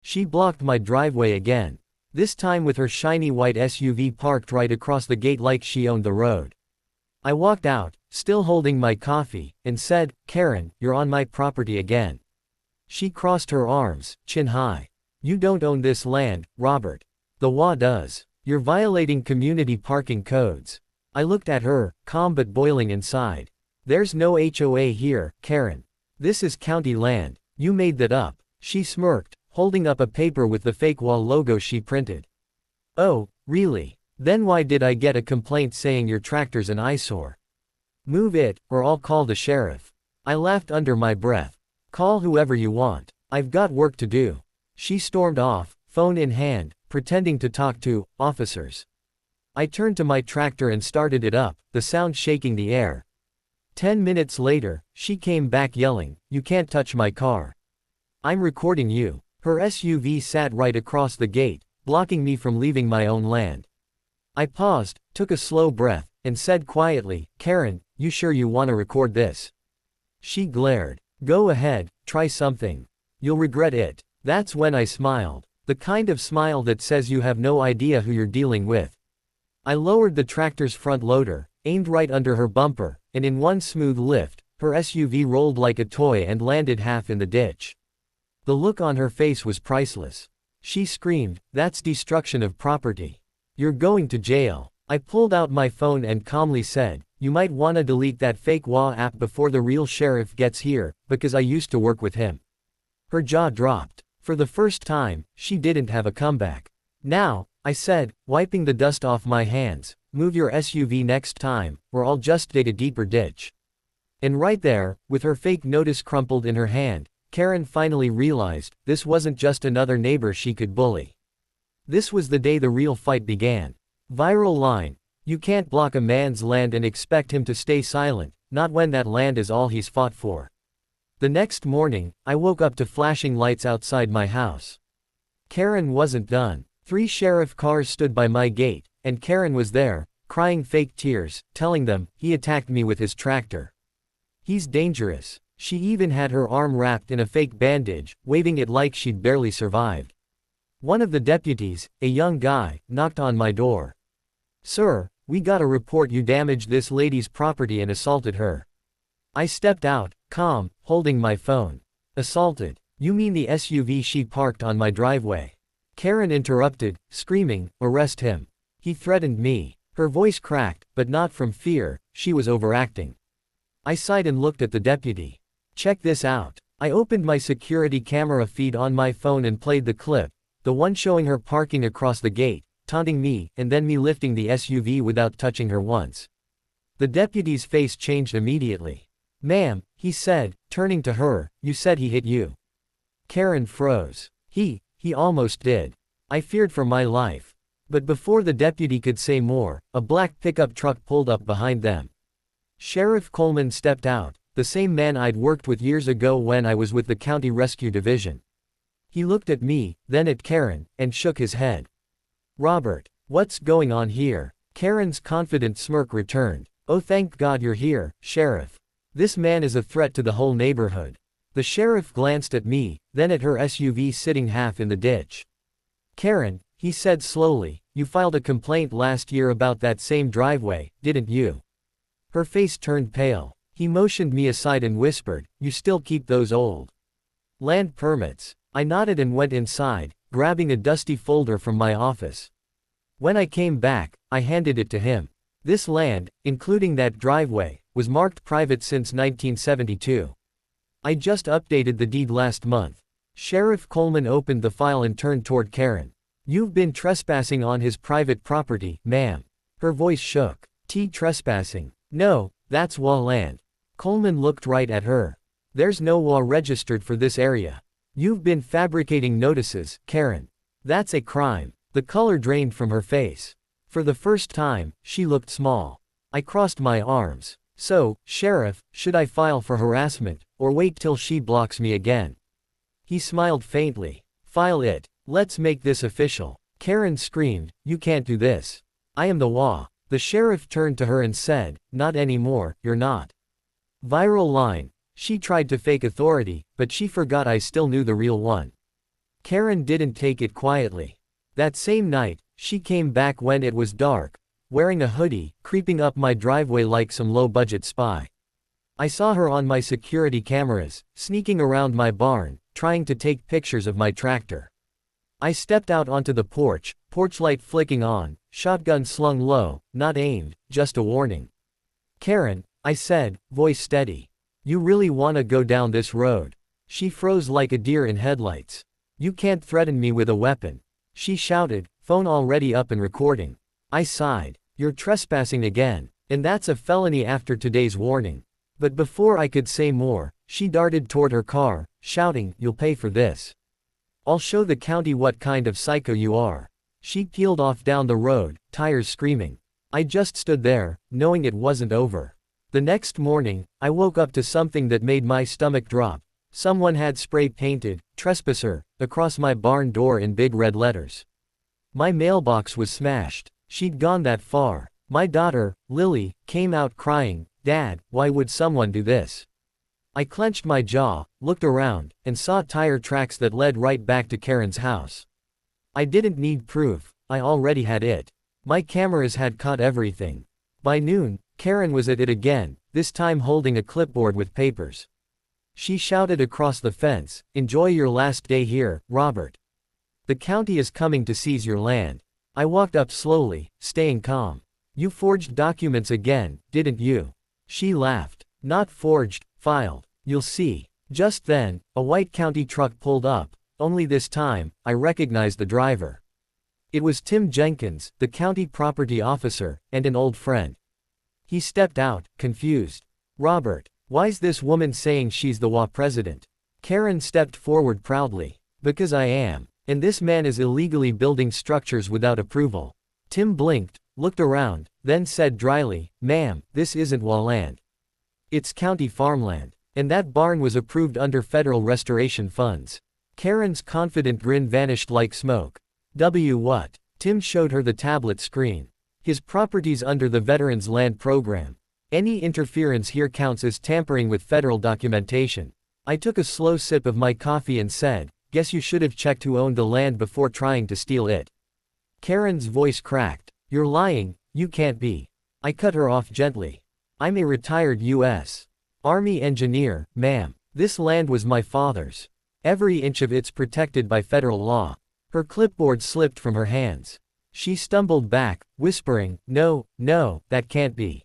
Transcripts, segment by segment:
She blocked my driveway again. This time with her shiny white SUV parked right across the gate like she owned the road. I walked out, still holding my coffee, and said, "Karen, you're on my property again." She crossed her arms, chin high. "You don't own this land, Robert. The law does. You're violating community parking codes." I looked at her, calm but boiling inside. "There's no HOA here, Karen. This is county land. You made that up." She smirked, holding up a paper with the fake wall logo she printed. "Oh, really? Then why did I get a complaint saying your tractor's an eyesore? Move it, or I'll call the sheriff." I laughed under my breath. "Call whoever you want. I've got work to do." She stormed off, phone in hand, pretending to talk to officers. I turned to my tractor and started it up, the sound shaking the air. 10 minutes later, she came back yelling, "You can't touch my car. I'm recording you." Her SUV sat right across the gate, blocking me from leaving my own land. I paused, took a slow breath, and said quietly, "Karen, you sure you want to record this?" She glared. "Go ahead, try something. You'll regret it." That's when I smiled. The kind of smile that says you have no idea who you're dealing with. I lowered the tractor's front loader, aimed right under her bumper, and in one smooth lift, her SUV rolled like a toy and landed half in the ditch. The look on her face was priceless. She screamed, "That's destruction of property. You're going to jail." I pulled out my phone and calmly said, "You might wanna delete that fake WA app before the real sheriff gets here, because I used to work with him." Her jaw dropped. For the first time, she didn't have a comeback. "Now," I said, wiping the dust off my hands, "move your SUV next time, or I'll just dig a deeper ditch." And right there, with her fake notice crumpled in her hand, Karen finally realized, this wasn't just another neighbor she could bully. This was the day the real fight began. Viral line: "You can't block a man's land and expect him to stay silent, not when that land is all he's fought for." The next morning, I woke up to flashing lights outside my house. Karen wasn't done. 3 sheriff cars stood by my gate, and Karen was there, crying fake tears, telling them, he attacked me with his tractor. He's dangerous. She even had her arm wrapped in a fake bandage, waving it like she'd barely survived. One of the deputies, a young guy, knocked on my door. "Sir, we got a report you damaged this lady's property and assaulted her." I stepped out, calm, holding my phone. "Assaulted? You mean the SUV she parked on my driveway?" Karen interrupted, screaming, "Arrest him. He threatened me." Her voice cracked, but not from fear, she was overacting. I sighed and looked at the deputy. "Check this out." I opened my security camera feed on my phone and played the clip, the one showing her parking across the gate, taunting me, and then me lifting the SUV without touching her once. The deputy's face changed immediately. "Ma'am," he said, turning to her, "you said he hit you." Karen froze. He almost did." I feared for my life. But before the deputy could say more, a black pickup truck pulled up behind them. Sheriff Coleman stepped out, the same man I'd worked with years ago when I was with the County Rescue Division. He looked at me, then at Karen, and shook his head. "Robert, what's going on here?" Karen's confident smirk returned. "Oh, thank God you're here, Sheriff. This man is a threat to the whole neighborhood." The sheriff glanced at me, then at her SUV sitting half in the ditch. "Karen," he said slowly, "you filed a complaint last year about that same driveway, didn't you?" Her face turned pale. He motioned me aside and whispered, "You still keep those old land permits?" I nodded and went inside, grabbing a dusty folder from my office. When I came back, I handed it to him. This land, including that driveway, was marked private since 1972. I just updated the deed last month. Sheriff Coleman opened the file and turned toward Karen. "You've been trespassing on his private property, ma'am." Her voice shook. Trespassing? No, that's WA land." Coleman looked right at her. "There's no WA registered for this area. You've been fabricating notices, Karen. That's a crime." The color drained from her face. For the first time, she looked small. I crossed my arms. "So, Sheriff, should I file for harassment, or wait till she blocks me again?" He smiled faintly. "File it. Let's make this official." Karen screamed, "You can't do this. I am the WA." The sheriff turned to her and said, "Not anymore, you're not." Viral line: "She tried to fake authority, but she forgot I still knew the real one." Karen didn't take it quietly. That same night, she came back when it was dark, wearing a hoodie, creeping up my driveway like some low-budget spy. I saw her on my security cameras, sneaking around my barn, trying to take pictures of my tractor. I stepped out onto the porch light flicking on, shotgun slung low, not aimed, just a warning. "Karen," I said, voice steady. "You really wanna go down this road?" She froze like a deer in headlights. "You can't threaten me with a weapon," she shouted, phone already up and recording. I sighed. "You're trespassing again, and that's a felony after today's warning." But before I could say more, she darted toward her car, shouting, "You'll pay for this. I'll show the county what kind of psycho you are." She peeled off down the road, tires screaming. I just stood there, knowing it wasn't over. The next morning, I woke up to something that made my stomach drop. Someone had spray painted, "Trespasser," across my barn door in big red letters. My mailbox was smashed. She'd gone that far. My daughter, Lily, came out crying, "Dad, why would someone do this?" I clenched my jaw, looked around, and saw tire tracks that led right back to Karen's house. I didn't need proof, I already had it. My cameras had caught everything. By noon, Karen was at it again, this time holding a clipboard with papers. She shouted across the fence, "Enjoy your last day here, Robert. The county is coming to seize your land." I walked up slowly, staying calm. "You forged documents again, didn't you?" She laughed. "Not forged, filed. You'll see." Just then, a white county truck pulled up, only this time, I recognized the driver. It was Tim Jenkins, the county property officer, and an old friend. He stepped out, confused. "Robert, why's this woman saying she's the HOA president?" Karen stepped forward proudly. "Because I am. And this man is illegally building structures without approval." Tim blinked, looked around, then said dryly, "Ma'am, this isn't HOA land. It's county farmland. And that barn was approved under federal restoration funds." Karen's confident grin vanished like smoke. What? Tim showed her the tablet screen. "His property's under the Veterans Land Program. Any interference here counts as tampering with federal documentation." I took a slow sip of my coffee and said, "Guess you should have checked who owned the land before trying to steal it." Karen's voice cracked. "You're lying, you can't be." I cut her off gently. "I'm a retired U.S. Army engineer, ma'am. This land was my father's. Every inch of it's protected by federal law." Her clipboard slipped from her hands. She stumbled back, whispering, "No, that can't be."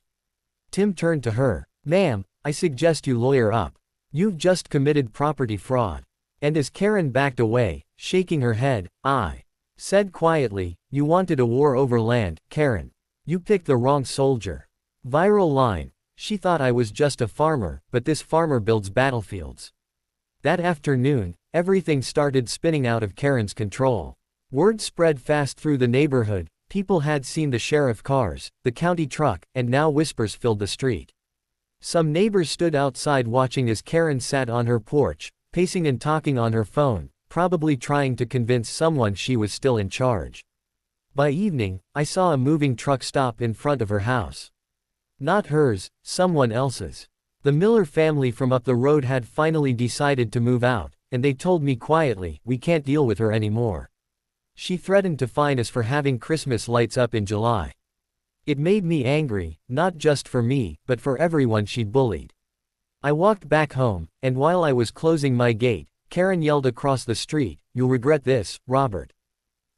Tim turned to her. "Ma'am, I suggest you lawyer up. You've just committed property fraud." And as Karen backed away, shaking her head, I said quietly, "You wanted a war over land, Karen. You picked the wrong soldier." Viral line. She thought I was just a farmer, but this farmer builds battlefields. That afternoon, everything started spinning out of Karen's control. Word spread fast through the neighborhood. People had seen the sheriff cars, the county truck, and now whispers filled the street. Some neighbors stood outside watching as Karen sat on her porch, pacing and talking on her phone, probably trying to convince someone she was still in charge. By evening, I saw a moving truck stop in front of her house. Not hers, someone else's. The Miller family from up the road had finally decided to move out, and they told me quietly, "We can't deal with her anymore." She threatened to fine us for having Christmas lights up in July. It made me angry, not just for me, but for everyone she'd bullied. I walked back home, and while I was closing my gate, Karen yelled across the street, "You'll regret this, Robert.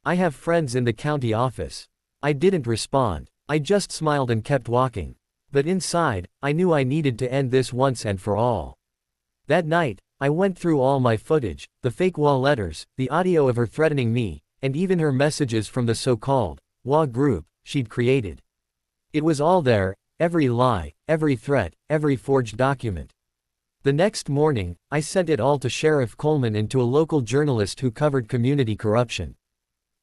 I have friends in the county office." I didn't respond. I just smiled and kept walking. But inside, I knew I needed to end this once and for all. That night, I went through all my footage, the fake HOA letters, the audio of her threatening me, and even her messages from the so-called HOA group she'd created. It was all there, every lie, every threat, every forged document. The next morning, I sent it all to Sheriff Coleman and to a local journalist who covered community corruption.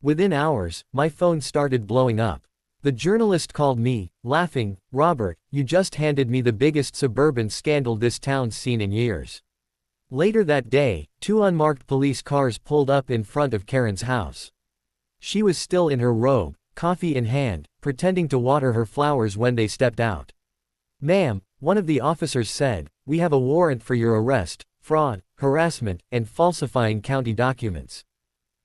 Within hours, my phone started blowing up. The journalist called me, laughing, "Robert, you just handed me the biggest suburban scandal this town's seen in years." Later that day, 2 unmarked police cars pulled up in front of Karen's house. She was still in her robe, coffee in hand, pretending to water her flowers when they stepped out. "Ma'am," one of the officers said, "we have a warrant for your arrest, fraud, harassment, and falsifying county documents."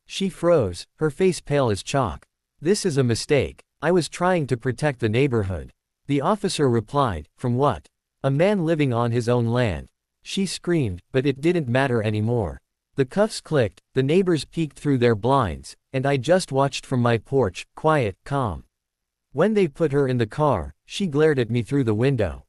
She froze, her face pale as chalk. This is a mistake. I was trying to protect the neighborhood. The officer replied, from what? A man living on his own land. She screamed, but it didn't matter anymore. The cuffs clicked, the neighbors peeked through their blinds, and I just watched from my porch, quiet, calm. When they put her in the car, she glared at me through the window.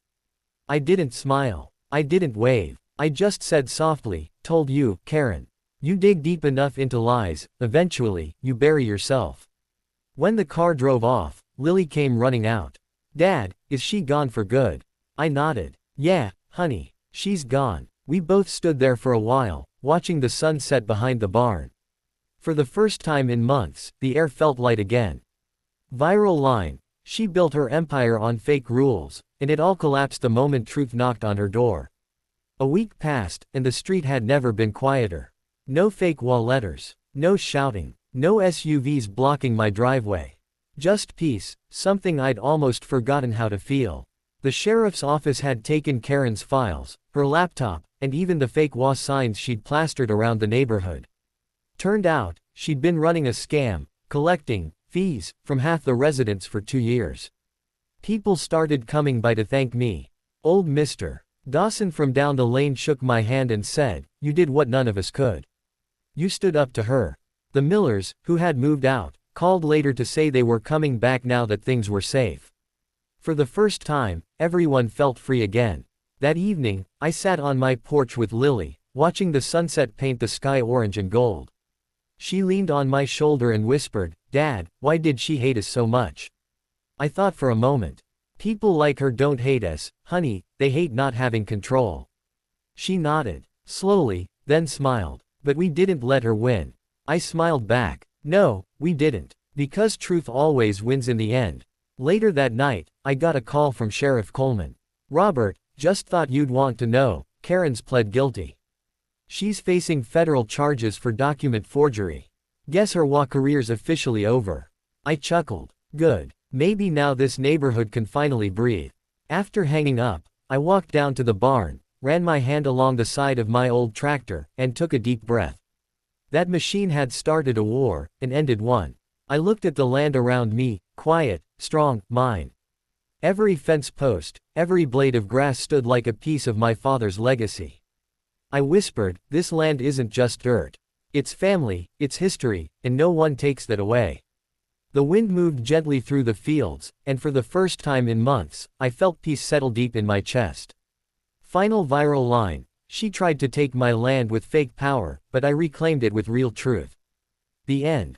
I didn't smile. I didn't wave. I just said softly, told you, Karen. You dig deep enough into lies, eventually, you bury yourself. When the car drove off, Lily came running out. Dad, is she gone for good? I nodded. Yeah, honey, she's gone. We both stood there for a while, watching the sun set behind the barn. For the first time in months, the air felt light again. Viral line. She built her empire on fake rules, and it all collapsed the moment truth knocked on her door. A week passed, and the street had never been quieter. No fake wall letters. No shouting. No SUVs blocking my driveway. Just peace, something I'd almost forgotten how to feel. The sheriff's office had taken Karen's files, her laptop, and even the fake WA signs she'd plastered around the neighborhood. Turned out, she'd been running a scam, collecting fees from half the residents for 2 years. People started coming by to thank me. Old Mr. Dawson from down the lane shook my hand and said, "You did what none of us could. You stood up to her." The Millers, who had moved out, called later to say they were coming back now that things were safe. For the first time, everyone felt free again. That evening, I sat on my porch with Lily, watching the sunset paint the sky orange and gold. She leaned on my shoulder and whispered, "Dad, why did she hate us so much?" I thought for a moment. People like her don't hate us, honey, they hate not having control. She nodded, slowly, then smiled. But we didn't let her win. I smiled back. No, we didn't. Because truth always wins in the end. Later that night, I got a call from Sheriff Coleman. "Robert, just thought you'd want to know, Karen's pled guilty. She's facing federal charges for document forgery. Guess her WA career's officially over." I chuckled. Good. Maybe now this neighborhood can finally breathe. After hanging up, I walked down to the barn, ran my hand along the side of my old tractor, and took a deep breath. That machine had started a war, and ended one. I looked at the land around me, quiet, strong, mine. Every fence post, every blade of grass stood like a piece of my father's legacy. I whispered, "This land isn't just dirt. It's family, it's history, and no one takes that away." The wind moved gently through the fields, and for the first time in months, I felt peace settle deep in my chest. Final viral line. She tried to take my land with fake power, but I reclaimed it with real truth. The end.